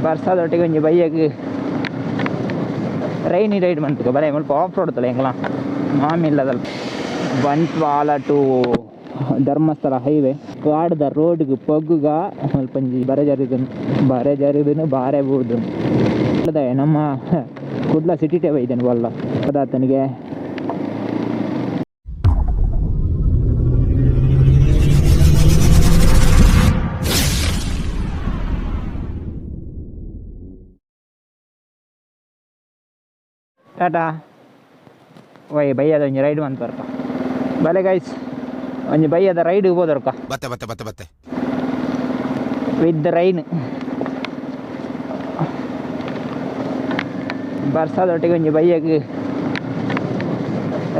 ಬರ್ಸಾದೊಟ್ಟಿಗೆ ಒಂಜಿ ಬೈಯಗ್ rainy ride ಬಂತು ಬರೀ ಮುಲ್ಪ ಆಫ್ ರೋಡ್ ತಲೆ ಹೆಂಗಲ ಮಾಮಿಲ್ಲದಲ್ಲ ಬಂಟ್ವಾಳ ಟು ಧರ್ಮಸ್ಥಳ ಹೈವೇ ಕಾಡ್ದ ರೋಡ್ಗೆ ಪೊಗ್ಗುಗ ಸ್ವಲ್ಪಂಜಿ ಬರೆ ಜರಿದನು ಬಾರೆ ಬೂದು ನಮ್ಮ ಕುಡ್ಲ ಸಿಟಿ ಟೇ ಬೈದೇನು ಬಲ್ಲ ಅದಾತನಿಗೆ ಟಾಟಾ ಒಯ್ ಬೈಯದ ಒಂಜಿ ರೈಡ್ ಬಂತರ್ಕ ಬಲೆ ಗೈಸ್ ಒಂಜಿ ಬೈಯದ ರೈಡ್ ಹೋದರ್ಕ ಬತ್ತೆ ವಿತ್ ರೈನ್ ಬರ್ಸಾದೊಟ್ಟಿಗೆ ಒಂಜಿ ಬೈಯಗ್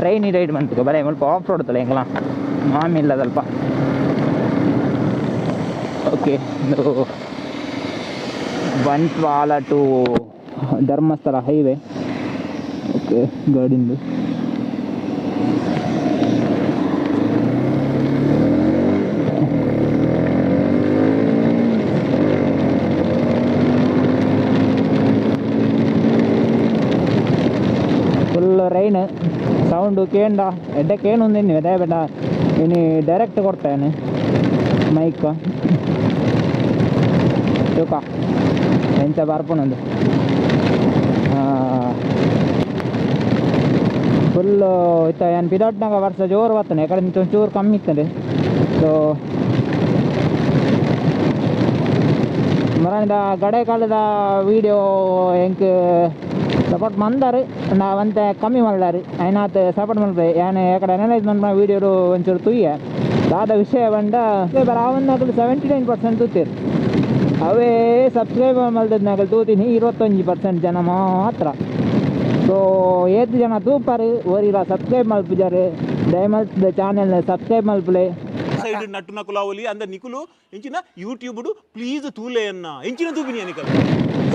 ರೈನಿ ರೈಡ್ ಬಂತು ಬಲೆ ಮುಲ್ಪ ಆಫ್ ರೋಡ್ ತಲೆ ಹೆಂಗಲ ಮಾಮಿಲ್ಲದಲ್ಪ ಓಕೆ ಇದು Bantwal to Dharmasthala highway okay ಗಾಡಿಂದು ಫುಲ್ ರೈನ್ ಸೌಂಡು ಕೇಂಡ ಎಡ್ಡೆ ಕೇನುಂದು ನೀವು ಅದೇ ಬೇಡ ಇನ್ನು ಡೈರೆಕ್ಟ್ ಕೊಡ್ತೇನೆ ಮೈಕ್ ತೂಕ ಎಂಚ ಬರ್ಪುನೊಂದು ಫುಲ್ಲು ಇತ್ತ ಏನು ಪಿದೊಟ್ನಾಗ ವರ್ಷ ಜೋರು ಬರ್ತಾನೆ ಯಾಕಡೆ ಒಂಚೂರು ಕಮ್ಮಿ ಇರ್ತದೆ ಸೊ ಮರಣಿದ ಗಡೆ ಕಾಲದ ವೀಡಿಯೋ ಹೆಂಗೆ ಸಪೋರ್ಟ್ ಮಂದಾರು ನಾವಂತೆ ಕಮ್ಮಿ ಮಲ್ಲಾರು ಐನಾತ್ ಸಪೋರ್ಟ್ ಮಲ್ಪೆ ಏನು ಯಾಕಡೆ ಅನಲೈಸ್ ಮಾಡ್ಮ ವೀಡಿಯೋಡು ಒಂಚೂರು ತುಯ್ಯ ದಾದ ವಿಷಯ ಬಂಡ ಅವಂದಾಗಲು 79% ತೂತೀರು ಅವೇ ಸಬ್ಸ್ಕ್ರೈಬ್ ಮಲ್ದದ್ನಾಗಲು ತೂತೀನಿ 21% ಜನ ಮಾತ್ರ ಸೊ ಏತ್ ಜನ ತೂಪಾರು ಓರಿಲ್ಲ ಸಬ್ಸ್ಕ್ರೈಬ್ ಮಲ್ಪಿಜಾರು ದಯಮಲ್ದ ಚಾನೆಲ್ ಸಬ್ಸ್ಕ್ರೈಬ್ ಮಲ್ಪಲೆ ಸೈಡ್ ನಟ್ಟುನ ಕುಲಾವಲಿ ಅಂದ ನಿಕುಲು ಎಂಚಿನ ಯೂಟ್ಯೂಬ್ಡು ಪ್ಲೀಸ್ ತೂಲೆಯನ್ನ ಎಂಚಿನ ತೂಪಿನಿ ಅನಿಕಲ್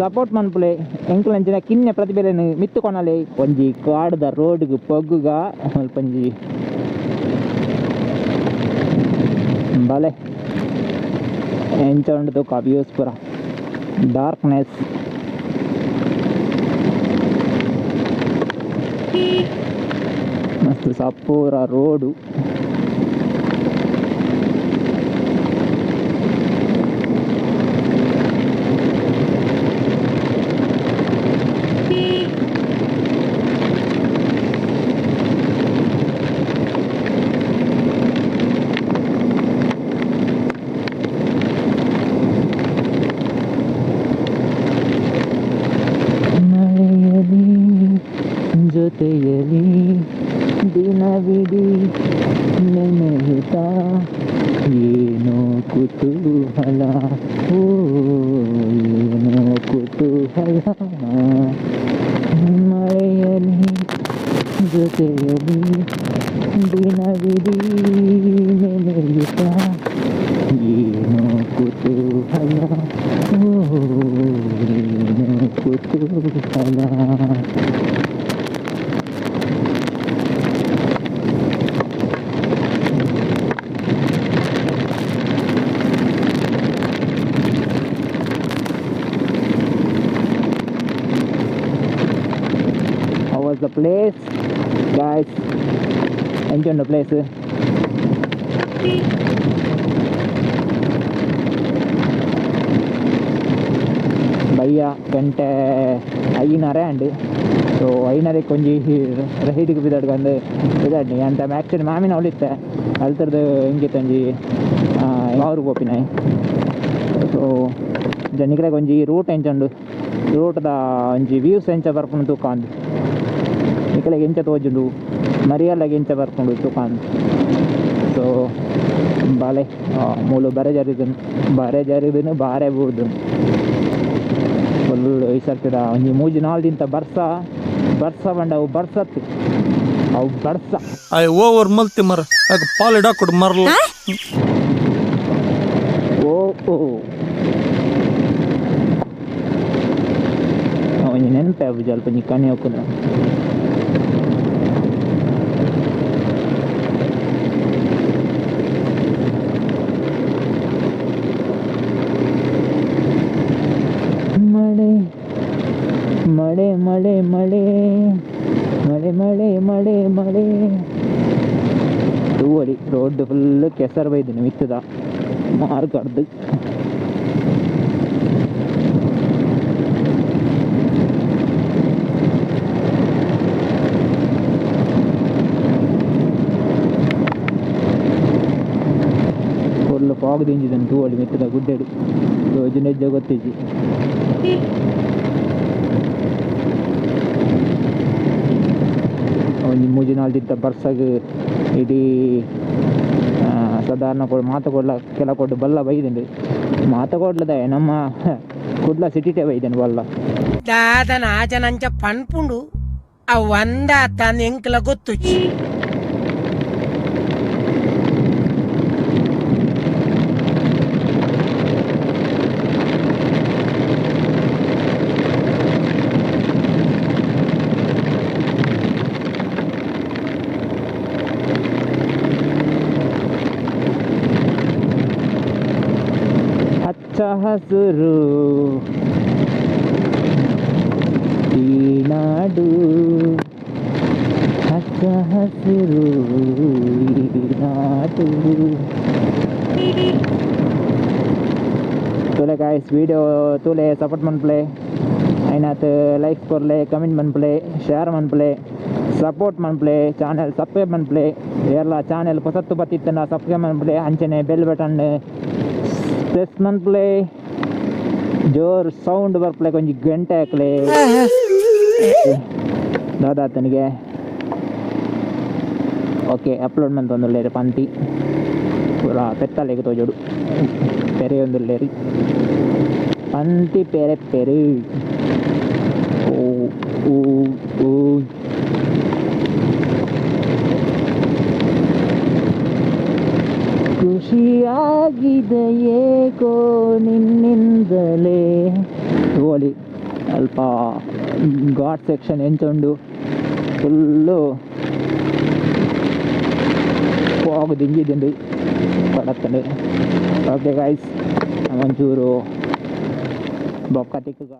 ಸಪೋರ್ಟ್ ಮನ್ಪುಲೆ ಎಂಕುಲು ಅಂಚಿನ ಕಿನ್ನೆ ಪ್ರತಿಭೆಯನ್ನು ಮಿತ್ತು ಕೊನಲೆ ಒಂಜಿ ಕಾಡ್ದ ರೋಡ್ಗೆ ಪೊಗ್ಗುಗ ಸ್ವಲ್ಪಂಜಿ ಬಲೆ ಎಂಚ ಉಂಡು ತೂಕ ವ್ಯೂಸ್ ಪೂರ ಡಾರ್ಕ್ನೆಸ್ ಮಸ್ತ್ ಸಪೂರ ರೋಡು ಜೊತೆಯಲಿ ದಿನವಿಡೀ ನೆನೆಯುತ್ತಾ ಏನೋ ಕುತೂಹಲ ಏನೋ ಕುತೂಹಲ ಮಳೆಯಲಿ ಜೊತೆಯಲಿ ದಿನವಿಡೀ ನೆನೆಯುತ್ತಾ ಏನೋ ಕುತೂಹಲ ಏನೋ ಕುತೂಹಲ the place guys, enjoy the place. Bhaiya ಗಂಟೆ 5:30 ಅಂಡ್ ಸೊ 5:30 ಕೊಂಜಿ ರೈಡ್ಗೆ ಬಿದ್ದಾಡ್ಕೊಂಡು ಬಿದ್ದಾಡ್ನಿ ಅಂತ ಆ್ಯಕ್ಚುಲಿ ಮಾಮಿನ ಅವಳಿತ್ತೆ ಅಲ್ತರದ್ದು ಹಿಂಗೆ ತಂಜಿ ಅವ್ರಿಗೆ ಹೋಪಿನಾಯಿ ಸೊ ಜನಿಗ್ರಾಗ ಒಂಜಿ ರೂಟ್ ಎಂಚಂಡು ರೂಟ್ದ ಒಂಜಿ ವ್ಯೂಸ್ ಎಂಚ ಬರ್ಕೊಂಡು ತೂಕಾಂದು ಇಕಲೆಗೆ ಎಂಚ ತೋಜುಂಡು ಮರಿಯಲ್ಲಾಗ ಎಂಚ ಬರ್ಕೊಂಡು ತೂಕಾಂದು ಸೊ ಬಾಲೆ ಮೂಲು ಬರೆ ಜರಿದನು ಬಾರೆ ಬೂದು ಫುಲ್ ಈ ಸರ್ತಿದ ಒಂಜಿ 3-4 ದಿನ ಬರ್ಸ ಬಂಡ ಅವು ಬರ್ಸತ್ತು ಅವು ಬರ್ಸ ಓವರ್ ಮಲ್ತಿ ಮರ ಪಾಲಿಡ ಕೊಡು ಮರಲ್ಲ ಓ ಒಂಜಿ ನೆನಪೆ ಅವು ಸ್ವಲ್ಪ ನೀ ಕಣ್ಣಿ ಹೋಗ್ಕೊಂಡ್ರೆ ಮಳೆ ಮಳೆ ಮಳೆ ಮಳೆ ಮಳೆ ಮಳೆ ಮಳೆ ಮಳೆ ತೂವಡಿ ರೋಡ್ ಫುಲ್ ಕೆಸರು ಬೈದಿನಿ ಮಿತ್ತದ ಮಾರ್ಕಡ್ದು ಫುಲ್ ಫಾಗ್ ದಿಂಜಿದನು ತೂವಡಿ ಮಿತ್ತದ ಗುಡ್ಡೆಡು ರೋಜು ನೆಜ್ಜ ಗೊತ್ತಿಜ್ಜಿ ಒಂಜಿ ಮೂಜಿ ನಾಲ್ದಿತ್ತ ಬರ್ಸಾಗ ಇಡೀ ಸಾಧಾರಣ ಮಾತ ಕೊಡ್ಲ ಕೆಲ ಕೊಟ್ಟು ಬಲ್ಲ ಬೈದಂಡು ಮಾತ ಕೊಡ್ಲದ ನಮ್ಮ ಕುಡ್ಲ ಸಿಟಿಟೇ ಬೈದನು ಬಲ್ಲ దాదన ఆజనంచ పన్పుండు ఆ వంద తన ఎంకల గొత్తు ಹಚ್ಚ ಹಸುರು ಈ ನಾಡು ಹಚ್ಚ ಹಸಿರು ಈ ನಾಡು तुले गाइस वीडियो तुले सपोर्ट मन प्ले आयनात लाइक्स करले कमेंट मन प्ले शेअर मन प्ले सपोर्ट मन प्ले ಚಾನಲ್ ಸಬ್ಸ್ಕ್ರೈಬ್ मन प्ले ಎಲ್ಲ ಚಾನಲ್ ಹೊಸತ್ತು ಬತ್ತಿತ್ತನ ಸಬ್ಸ್ಕ್ರೈಬ್ मन प्ले ಅಂಚನೆ ಬೆಲ್ ಬಟನ್ ಪ್ರೆಸ್ मन प्ले ಜೋರ್ ಸೌಂಡ್ ಬರ್ಪ್ಲೆ ಕೊಂಚ ಗಂಟೆ ಹಾಕ್ಲೆ ದಾದಾ ತನಗೆ ಓಕೆ ಅಪ್ಲೋಡ್ ಮಂತ್ ಒಂದುಳ್ಳೇರಿ ಪಂತಿ ಪೂರ ಪೆತ್ತಲೆಗೆ ತೋಜೋಡು ಪೆರೆ ಒಂದುಳ್ಳೇರಿ ಪಂತಿ ಪೆರೆ ಪೆರೆ ಓ ಓ ಓ ಖುಷಿಯಾಗಿದೆ ಏಕೋ ನಿನ್ನಿಂದಲೇ ತೋಳಿ ಅಲ್ಪ ಘಾಟ್ ಸೆಕ್ಷನ್ ಎಂಚುಂಡು ಫುಲ್ಲು ಫಾಗ್ ದಿಂಜಿದಿಂಡು ಪಡತ್ತಂಡು ಓಕೆ ಗೈಸ್ ಒಂಚೂರು ಬೊಕ್ಕ ತಿಕ್ಕ